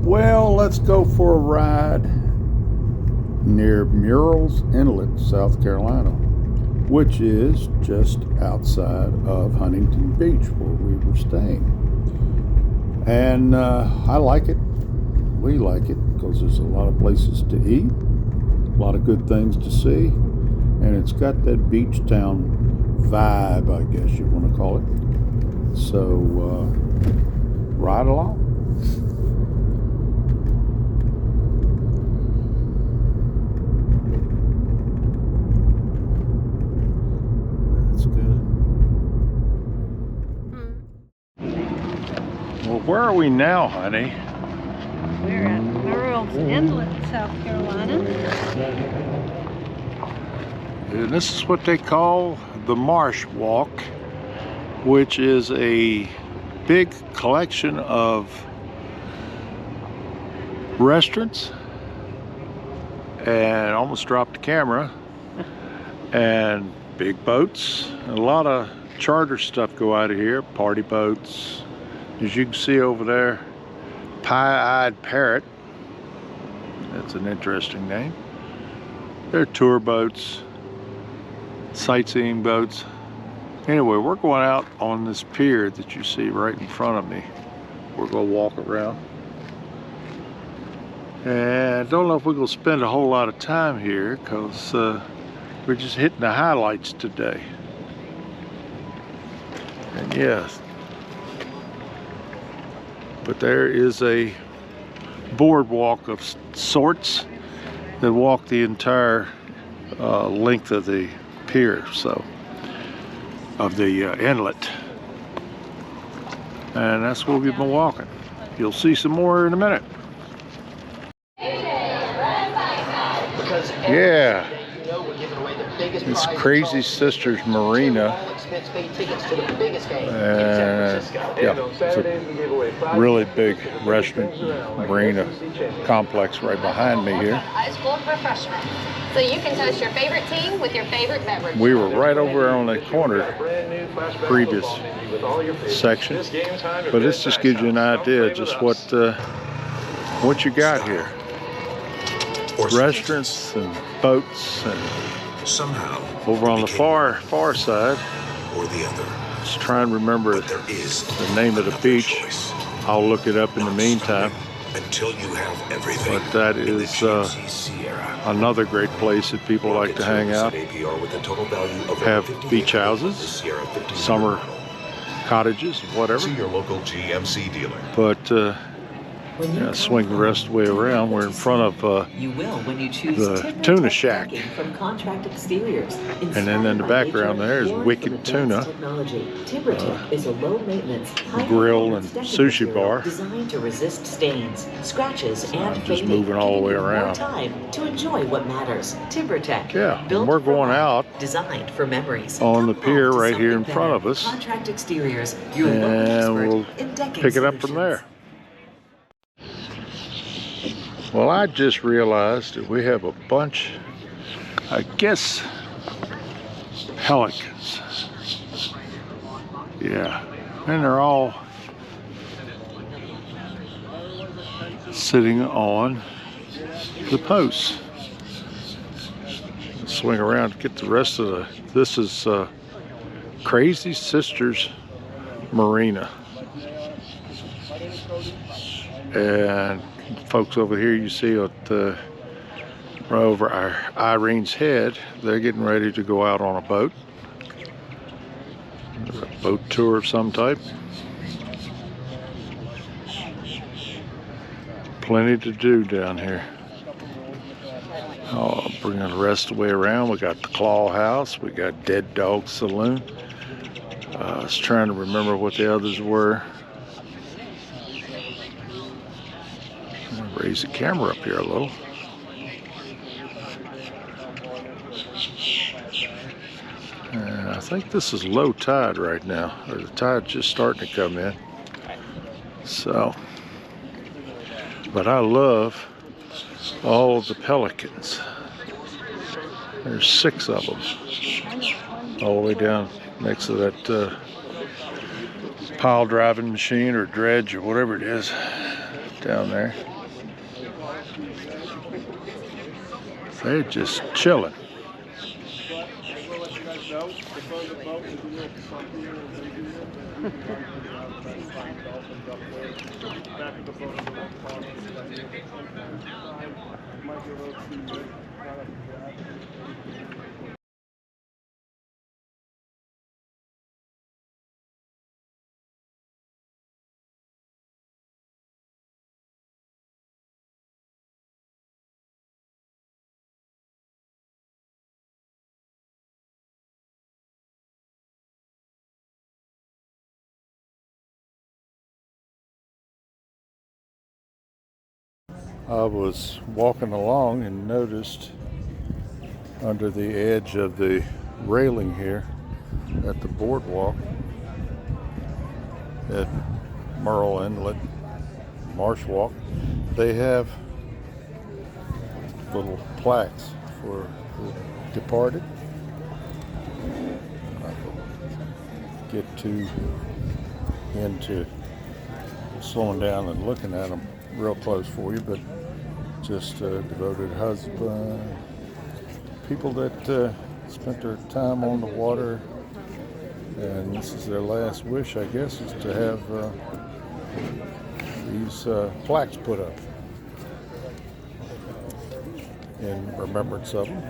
Well, let's go for a ride near Murrells Inlet, South Carolina, which is just outside of Huntington Beach where we were staying. And I like it. We like it because there's a lot of places to eat, a lot of good things to see, and it's got that beach town vibe, I guess you want to call it. So ride along. That's good. Well, where are we now, honey? We're at Murrells Inlet, South Carolina. And this is what they call the Marsh Walk, which is a big collection of restaurants, and almost dropped the camera, and big boats. A lot of charter stuff go out of here, party boats. As you can see over there, Pie-Eyed Parrot. That's an interesting name. They're tour boats, sightseeing boats. Anyway, we're going out on this pier that you see right in front of me. We're going to walk around. And I don't know if we're going to spend a whole lot of time here because we're just hitting the highlights today. And yes, but there is a boardwalk of sorts that walk the entire length of the pier, so of the inlet, and that's where we've been walking. You'll see some more in a minute. Yeah, it's Crazy Sisters Marina, and yeah, it's a really big restaurant marina complex right behind me here. Ice cold refreshment. So you can toast your favorite team with your favorite beverage. We were right over there on the corner, previous section, but this just gives you an idea just what you got here. Restaurants and boats, and somehow over on the far side, or the other. let's try and remember There is the name of the beach. choice. I'll look it up in the meantime. Until you have everything. But that is another great place that people like to hang out, have beach houses, summer cottages, whatever. See your local GMC dealer. But yeah, swing the rest of the way around. We're in front of you will when you choose the tuna shack, from Contract Exteriors. and then in the background there is Wicked Tuna is a low maintenance grill and sushi bar. designed to resist stains, scratches, and I'm just fading, moving all the way giving you more around. time to enjoy what matters. TimberTech. Yeah, built we're for going life, out designed for memories. on the Come pier home to right here in something front better. of us, Contract Exteriors, your local and expert we'll in decking pick it up from solutions. there. Well, I just realized that we have a bunch, I guess, pelicans. Yeah, and they're all sitting on the posts. Let's swing around to get the rest of the, this is Crazy Sisters Marina. And folks over here you see at right over our Irene's head, they're getting ready to go out on a boat. A boat tour of some type. Plenty to do down here. Oh, bringing the rest of the way around. We got the Claw House. We got Dead Dog Saloon. I was trying to remember what the others were. Raise the camera up here a little. And I think this is low tide right now, or the tide's just starting to come in. So, but I love all of the pelicans. There's 6 of them, all the way down next to that pile driving machine or dredge or whatever it is. down there. They're just chilling. I was walking along and noticed under the edge of the railing here at the boardwalk at Merle Inlet, Marsh Walk, they have little plaques for the departed. I don't get too into slowing down and looking at them real close for you, but just devoted husband, people that spent their time on the water, and this is their last wish, I guess, is to have these plaques put up in remembrance of them.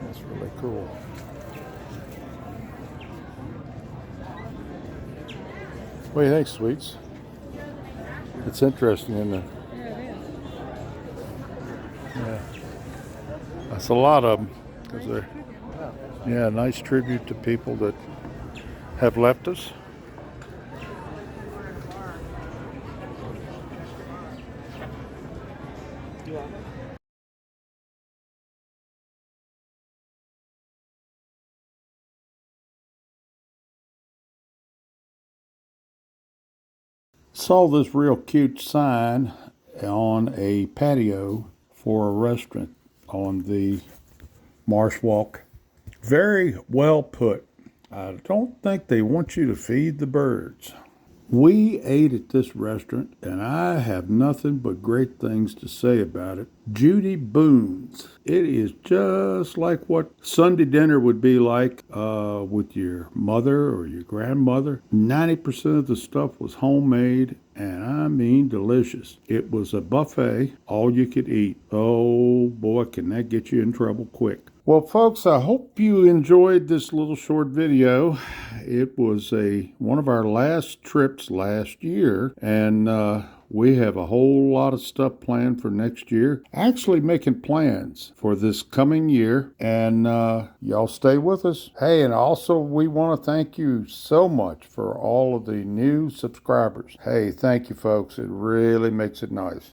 That's really cool. What do you think, Sweets? It's interesting, isn't it? Yeah, it is. Yeah. That's a lot of them. Cause they're, yeah, nice tribute to people that have left us. Saw this real cute sign on a patio for a restaurant on the Marsh Walk. Very well put. I don't think they want you to feed the birds. We ate at this restaurant, and I have nothing but great things to say about it. Judy Boone's. It is just like what Sunday dinner would be like with your mother or your grandmother. 90% of the stuff was homemade, and I mean delicious. It was a buffet, all you could eat. Oh boy, can that get you in trouble quick. Well, folks, I hope you enjoyed this little short video. It was one of our last trips last year, and we have a whole lot of stuff planned for next year. Actually making plans for this coming year, and y'all stay with us. Hey, and also we want to thank you so much for all of the new subscribers. Hey, thank you, folks. It really makes it nice.